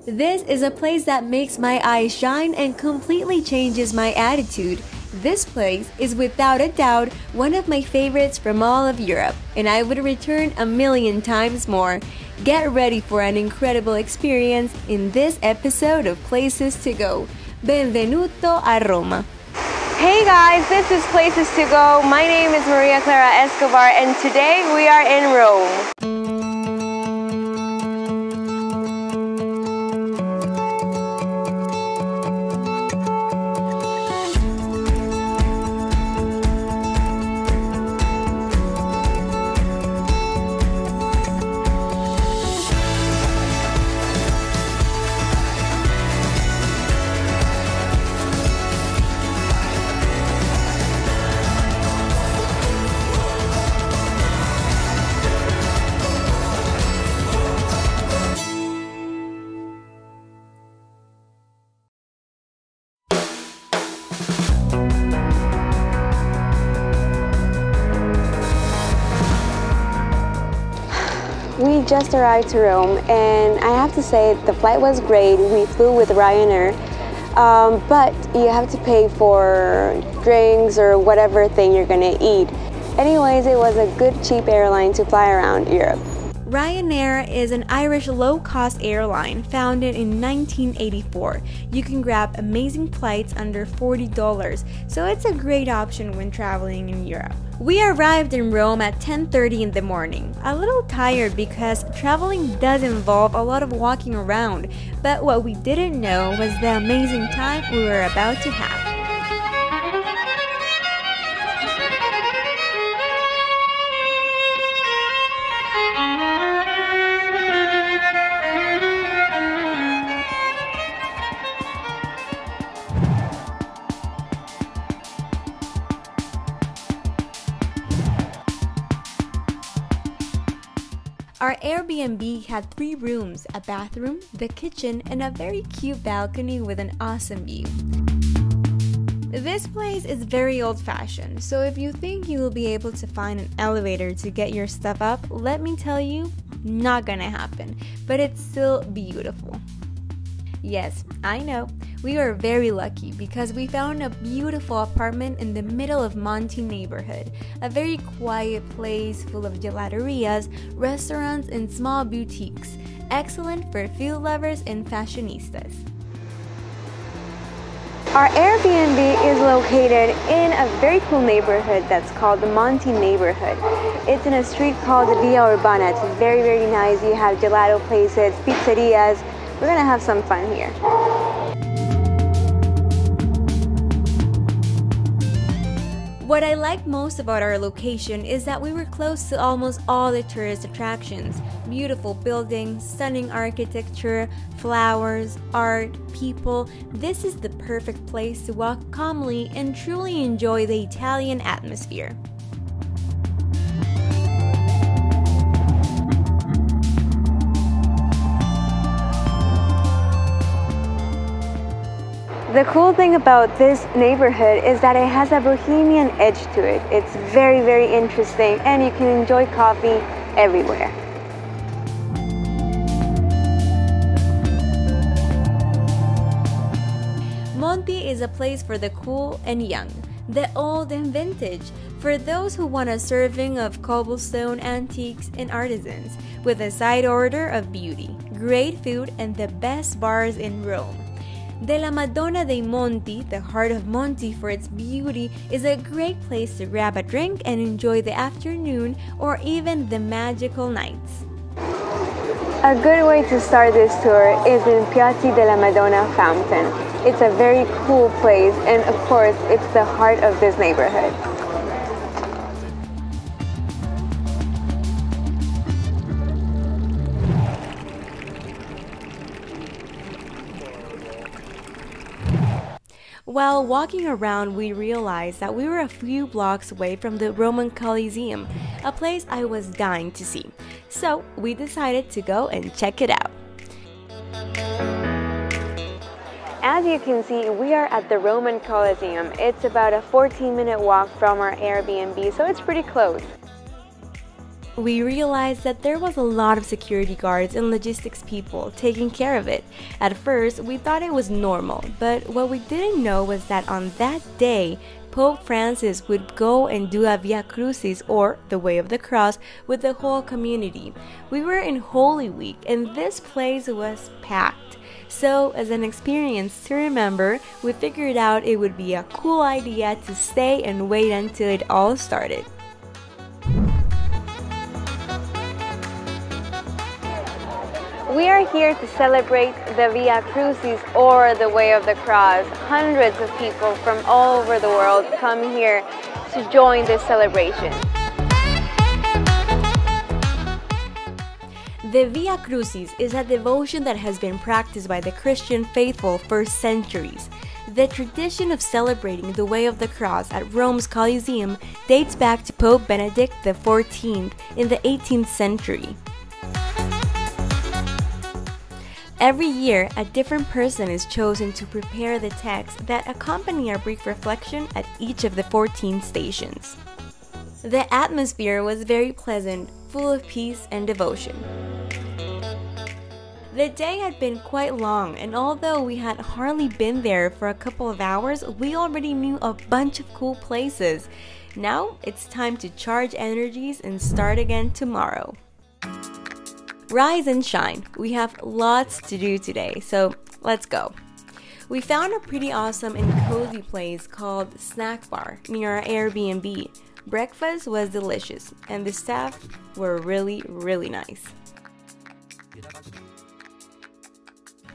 This is a place that makes my eyes shine and completely changes my attitude. This place is without a doubt one of my favorites from all of Europe, and I would return a million times more. Get ready for an incredible experience in this episode of Places to Go. Benvenuto a Roma. Hey guys, this is Places to Go. My name is Maria Clara and today we are in Rome. We just arrived to Rome, and I have to say the flight was great. We flew with Ryanair, but you have to pay for drinks or whatever thing you're gonna eat. Anyways, it was a good cheap airline to fly around Europe. Ryanair is an Irish low-cost airline founded in 1984. You can grab amazing flights under $40, so it's a great option when traveling in Europe. We arrived in Rome at 10:30 in the morning. A little tired because traveling does involve a lot of walking around, but what we didn't know was the amazing time we were about to have. Our Airbnb had 3 rooms, a bathroom, the kitchen, and a very cute balcony with an awesome view. This place is very old-fashioned, so if you think you will be able to find an elevator to get your stuff up, let me tell you, not gonna happen, but it's still beautiful. Yes, I know, we were very lucky because we found a beautiful apartment in the middle of Monti neighborhood, a very quiet place full of gelaterias, restaurants, and small boutiques, excellent for food lovers and fashionistas. Our Airbnb is located in a very cool neighborhood that's called the Monti neighborhood. It's in a street called Via Urbana. It's very, very nice. You have gelato places, pizzerias. We're gonna have some fun here. What I like most about our location is that we were close to almost all the tourist attractions. Beautiful buildings, stunning architecture, flowers, art, people. This is the perfect place to walk calmly and truly enjoy the Italian atmosphere. The cool thing about this neighborhood is that it has a bohemian edge to it. It's very, very interesting, and you can enjoy coffee everywhere. Monti is a place for the cool and young, the old and vintage, for those who want a serving of cobblestone antiques and artisans, with a side order of beauty, great food, and the best bars in Rome. Della Madonna dei Monti, the heart of Monti for its beauty, is a great place to grab a drink and enjoy the afternoon or even the magical nights. A good way to start this tour is in Piazza della Madonna Fountain. It's a very cool place, and of course, it's the heart of this neighborhood. While walking around, we realized that we were a few blocks away from the Roman Colosseum, a place I was dying to see. So we decided to go and check it out. As you can see, we are at the Roman Colosseum. It's about a 14-minute walk from our Airbnb, so it's pretty close. we realized that there was a lot of security guards and logistics people taking care of it. At first, we thought it was normal, but what we didn't know was that on that day, Pope Francis would go and do a Via Crucis, or the Way of the Cross, with the whole community. We were in Holy Week and this place was packed. So, as an experience to remember, we figured out it would be a cool idea to stay and wait until it all started. We are here to celebrate the Via Crucis, or the Way of the Cross. Hundreds of people from all over the world come here to join this celebration. The Via Crucis is a devotion that has been practiced by the Christian faithful for centuries. The tradition of celebrating the Way of the Cross at Rome's Colosseum dates back to Pope Benedict XIV in the 18th century. Every year, a different person is chosen to prepare the texts that accompany our brief reflection at each of the 14 stations. The atmosphere was very pleasant, full of peace and devotion. The day had been quite long, and although we had hardly been there for a couple of hours, we already knew a bunch of cool places. Now, it's time to charge energies and start again tomorrow. Rise and shine. We have lots to do today, so let's go. We found a pretty awesome and cozy place called Snack Bar near our Airbnb. Breakfast was delicious, and the staff were really nice.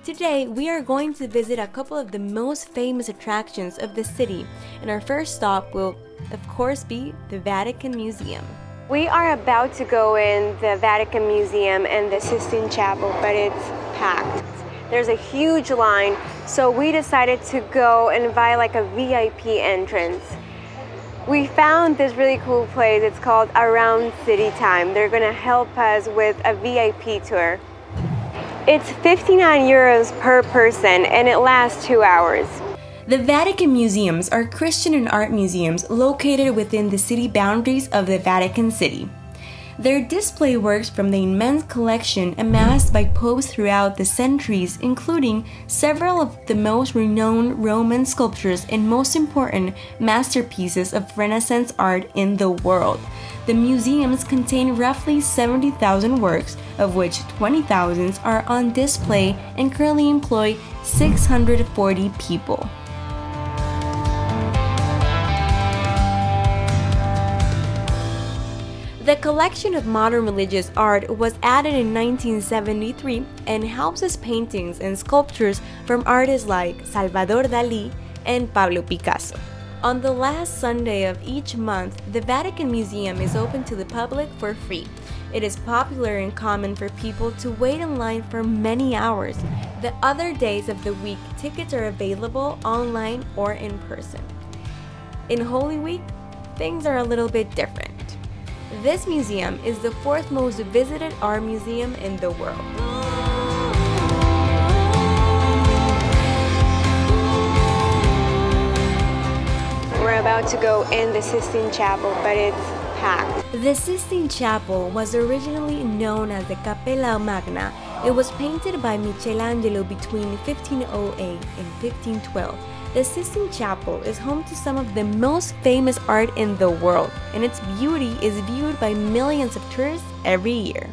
Today, we are going to visit a couple of the most famous attractions of the city, and our first stop will, of course, be the Vatican Museum. We are about to go in the Vatican Museum and the Sistine Chapel, but it's packed. There's a huge line, so we decided to go and buy like a VIP entrance. We found this really cool place. It's called Around City Time. They're gonna help us with a VIP tour. It's 59 euros per person and it lasts 2 hours. The Vatican Museums are Christian and art museums located within the city boundaries of the Vatican City. Their display works from the immense collection amassed by popes throughout the centuries, including several of the most renowned Roman sculptures and most important masterpieces of Renaissance art in the world. The museums contain roughly 70,000 works, of which 20,000 are on display and currently employ 640 people. The collection of modern religious art was added in 1973 and houses paintings and sculptures from artists like Salvador Dalí and Pablo Picasso. On the last Sunday of each month, the Vatican Museum is open to the public for free. It is popular and common for people to wait in line for many hours. The other days of the week, tickets are available online or in person. In Holy Week, things are a little bit different. This museum is the 4th most visited art museum in the world. We're about to go in the Sistine Chapel, but it's packed. The Sistine Chapel was originally known as the Cappella Magna. It was painted by Michelangelo between 1508 and 1512. The Sistine Chapel is home to some of the most famous art in the world, and its beauty is viewed by millions of tourists every year.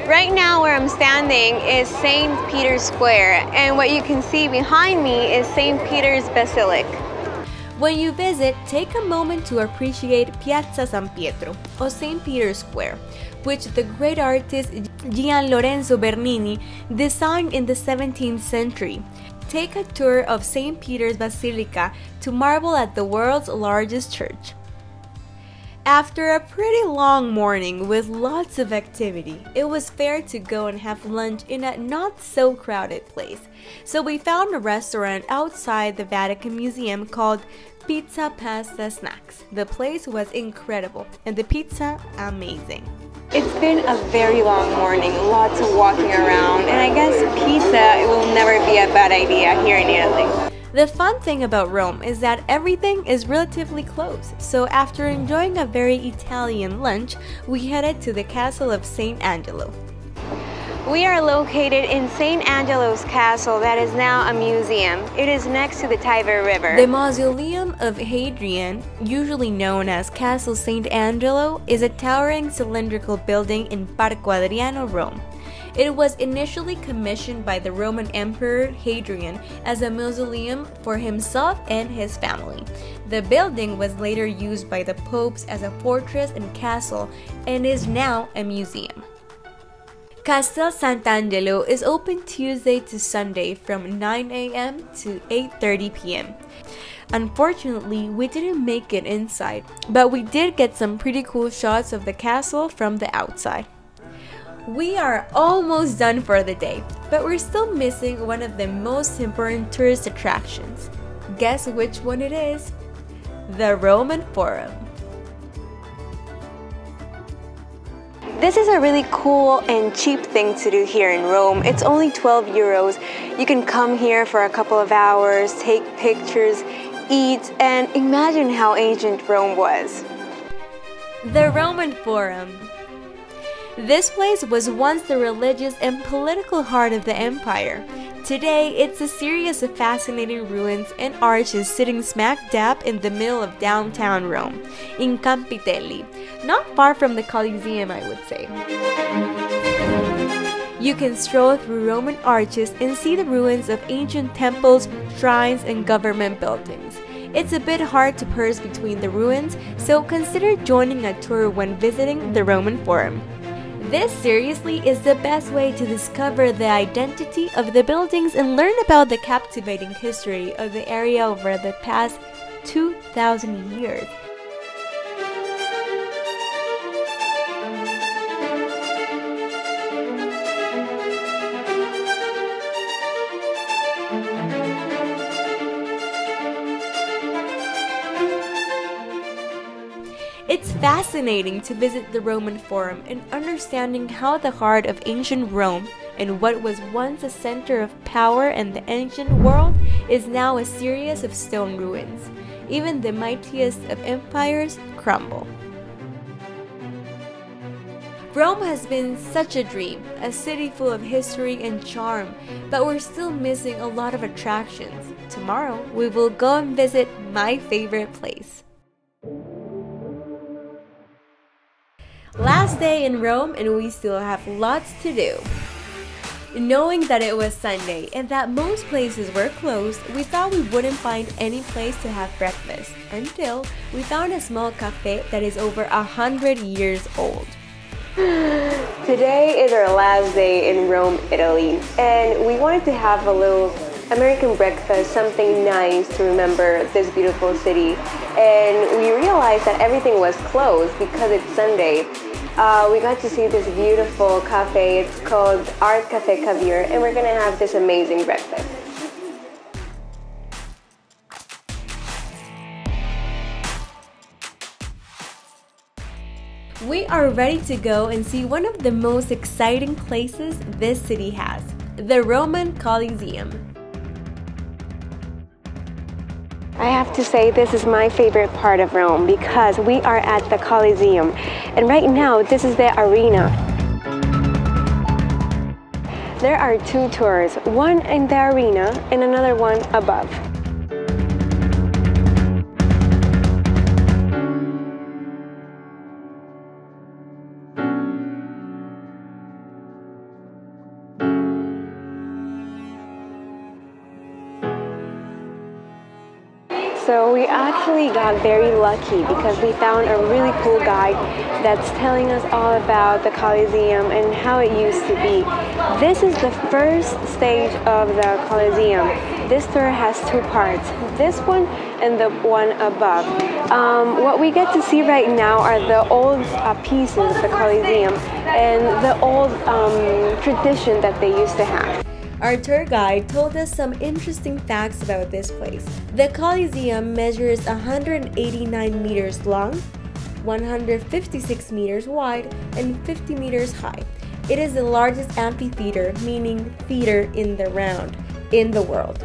Right now where I'm standing is St. Peter's Square, and what you can see behind me is St. Peter's Basilica. When you visit, take a moment to appreciate Piazza San Pietro, or St. Peter's Square, which the great artist Gian Lorenzo Bernini designed in the 17th century. Take a tour of St. Peter's Basilica to marvel at the world's largest church. After a pretty long morning with lots of activity, it was fair to go and have lunch in a not so crowded place. So we found a restaurant outside the Vatican Museum called Pizza Pasta Snacks. The place was incredible and the pizza amazing. It's been a very long morning, lots of walking around, and I guess pizza, it will never be a bad idea here in Italy. The fun thing about Rome is that everything is relatively close, so after enjoying a very Italian lunch, we headed to the castle of Sant'Angelo. We are located in Sant'Angelo's castle that is now a museum. It is next to the Tiber River. The Mausoleum of Hadrian, usually known as Castle Sant'Angelo, is a towering cylindrical building in Parco Adriano, Rome. It was initially commissioned by the Roman Emperor Hadrian as a mausoleum for himself and his family. The building was later used by the popes as a fortress and castle and is now a museum. Castel Sant'Angelo is open Tuesday to Sunday from 9 a.m. to 8:30 p.m. Unfortunately, we didn't make it inside, but we did get some pretty cool shots of the castle from the outside. We are almost done for the day, but we're still missing one of the most important tourist attractions. Guess which one it is? The Roman Forum. This is a really cool and cheap thing to do here in Rome. It's only 12 euros. You can come here for a couple of hours, take pictures, eat, and imagine how ancient Rome was. The Roman Forum. This place was once the religious and political heart of the empire. Today, it's a series of fascinating ruins and arches sitting smack dab in the middle of downtown Rome, in Campitelli, not far from the Colosseum, I would say. You can stroll through Roman arches and see the ruins of ancient temples, shrines, and government buildings. It's a bit hard to purse between the ruins, so consider joining a tour when visiting the Roman Forum. This seriously is the best way to discover the identity of the buildings and learn about the captivating history of the area over the past 2,000 years. It's fascinating to visit the Roman Forum and understanding how the heart of ancient Rome and what was once a center of power in the ancient world is now a series of stone ruins. Even the mightiest of empires crumble. Rome has been such a dream, a city full of history and charm, but we're still missing a lot of attractions. Tomorrow, we will go and visit my favorite place. Last day in Rome and we still have lots to do. Knowing that it was Sunday and that most places were closed, we thought we wouldn't find any place to have breakfast until we found a small cafe that is over 100 years old. Today is our last day in Rome, Italy, and we wanted to have a little American breakfast, something nice to remember this beautiful city. And we realized that everything was closed because it's Sunday. We got to see this beautiful cafe. It's called Art Cafe Caviar, and we're gonna have this amazing breakfast. We are ready to go and see one of the most exciting places this city has, the Roman Colosseum. I have to say this is my favorite part of Rome because we are at the Colosseum, and right now this is the arena. There are two tours, one in the arena and another one above. So we actually got very lucky because we found a really cool guide that's telling us all about the Colosseum and how it used to be. This is the first stage of the Colosseum. This tour has two parts, this one and the one above. What we get to see right now are the old pieces of the Colosseum and the old tradition that they used to have. Our tour guide told us some interesting facts about this place. The Colosseum measures 189 meters long, 156 meters wide, and 50 meters high. It is the largest amphitheater, meaning theater in the round, in the world.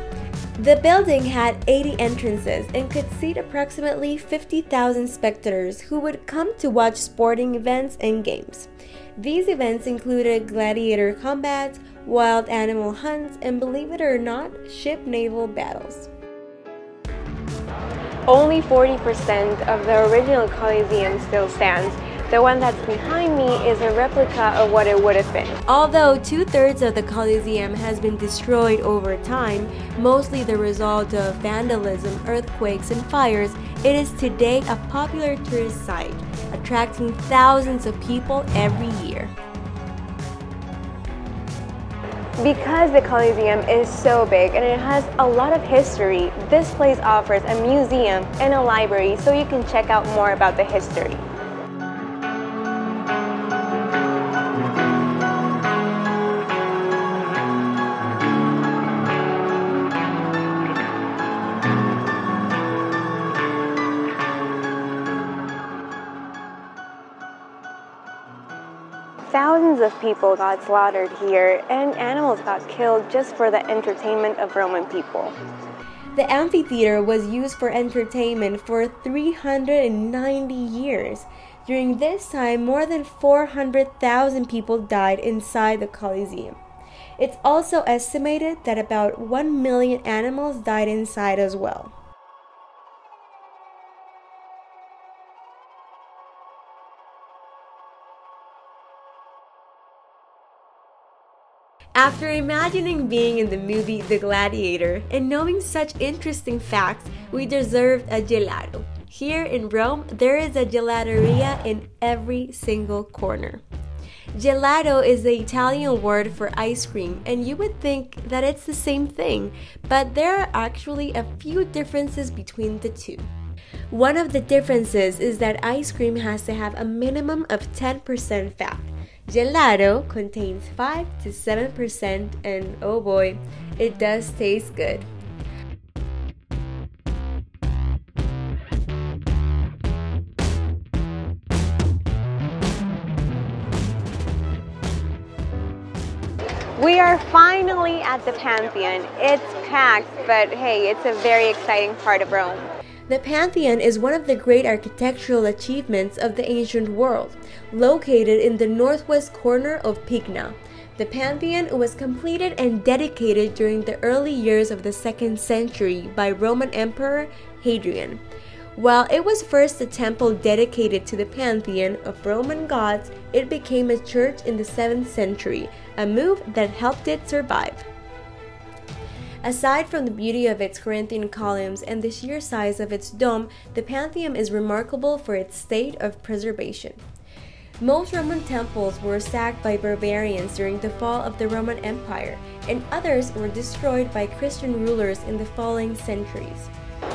The building had 80 entrances and could seat approximately 50,000 spectators who would come to watch sporting events and games. These events included gladiator combats, wild animal hunts, and believe it or not, ship naval battles. Only 40% of the original Colosseum still stands. The one that's behind me is a replica of what it would have been. Although 2/3 of the Colosseum has been destroyed over time, mostly the result of vandalism, earthquakes, and fires, it is today a popular tourist site, attracting thousands of people every year. Because the Colosseum is so big and it has a lot of history, this place offers a museum and a library so you can check out more about the history. Thousands of people got slaughtered here, and animals got killed just for the entertainment of Roman people. The amphitheater was used for entertainment for 390 years. During this time, more than 400,000 people died inside the Colosseum. It's also estimated that about 1 million animals died inside as well. After imagining being in the movie The Gladiator and knowing such interesting facts, we deserved a gelato. Here in Rome, there is a gelateria in every single corner. Gelato is the Italian word for ice cream, and you would think that it's the same thing, but there are actually a few differences between the two. One of the differences is that ice cream has to have a minimum of 10% fat. Gelato contains 5 to 7%, and oh boy, it does taste good. We are finally at the Pantheon. It's packed, but hey, it's a very exciting part of Rome. The Pantheon is one of the great architectural achievements of the ancient world, located in the northwest corner of Pigna. The Pantheon was completed and dedicated during the early years of the 2nd century by Roman Emperor Hadrian. While it was first a temple dedicated to the Pantheon of Roman gods, it became a church in the 7th century, a move that helped it survive. Aside from the beauty of its Corinthian columns and the sheer size of its dome, the Pantheon is remarkable for its state of preservation. Most Roman temples were sacked by barbarians during the fall of the Roman Empire, and others were destroyed by Christian rulers in the following centuries.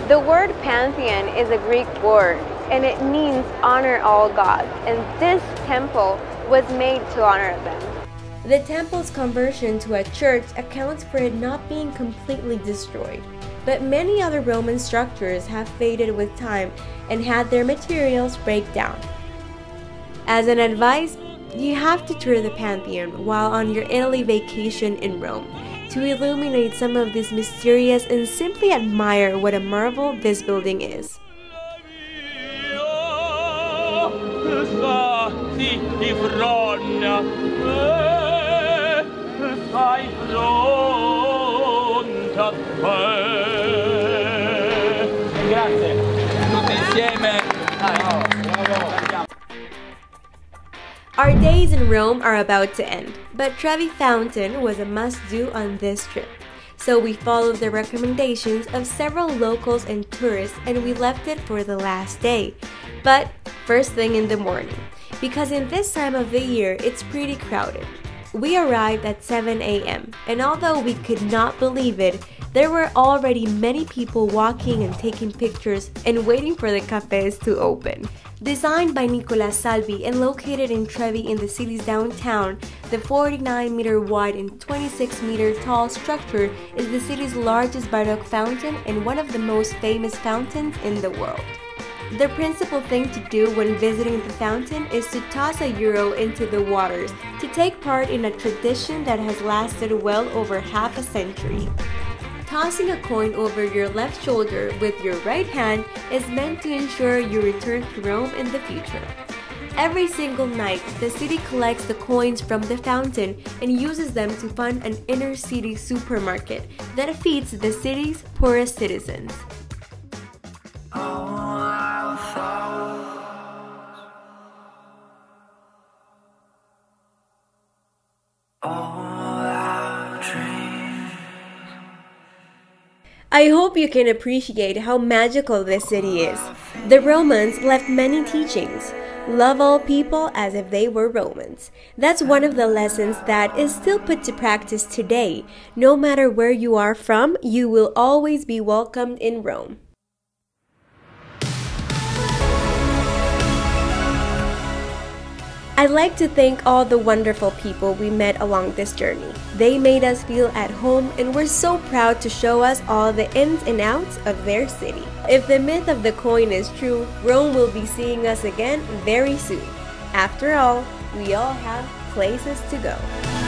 The word Pantheon is a Greek word, and it means honor all gods, and this temple was made to honor them. The temple's conversion to a church accounts for it not being completely destroyed, but many other Roman structures have faded with time and had their materials break down. As an advice, you have to tour the Pantheon while on your Italy vacation in Rome to illuminate some of this mysterious and simply admire what a marvel this building is. Our days in Rome are about to end, but Trevi Fountain was a must-do on this trip. So we followed the recommendations of several locals and tourists and we left it for the last day. But first thing in the morning, because in this time of the year it's pretty crowded. We arrived at 7 a.m. and although we could not believe it, there were already many people walking and taking pictures and waiting for the cafes to open. Designed by Nicola Salvi and located in Trevi in the city's downtown, the 49-meter wide and 26-meter tall structure is the city's largest Baroque fountain and one of the most famous fountains in the world. The principal thing to do when visiting the fountain is to toss a euro into the waters to take part in a tradition that has lasted well over half a century. Tossing a coin over your left shoulder with your right hand is meant to ensure you return to Rome in the future. Every single night, the city collects the coins from the fountain and uses them to fund an inner-city supermarket that feeds the city's poorest citizens. I hope you can appreciate how magical this city is. The Romans left many teachings. Love all people as if they were Romans. That's one of the lessons that is still put to practice today. No matter where you are from, you will always be welcomed in Rome. I'd like to thank all the wonderful people we met along this journey. They made us feel at home and were so proud to show us all the ins and outs of their city. If the myth of the coin is true, Rome will be seeing us again very soon. After all, we all have places to go.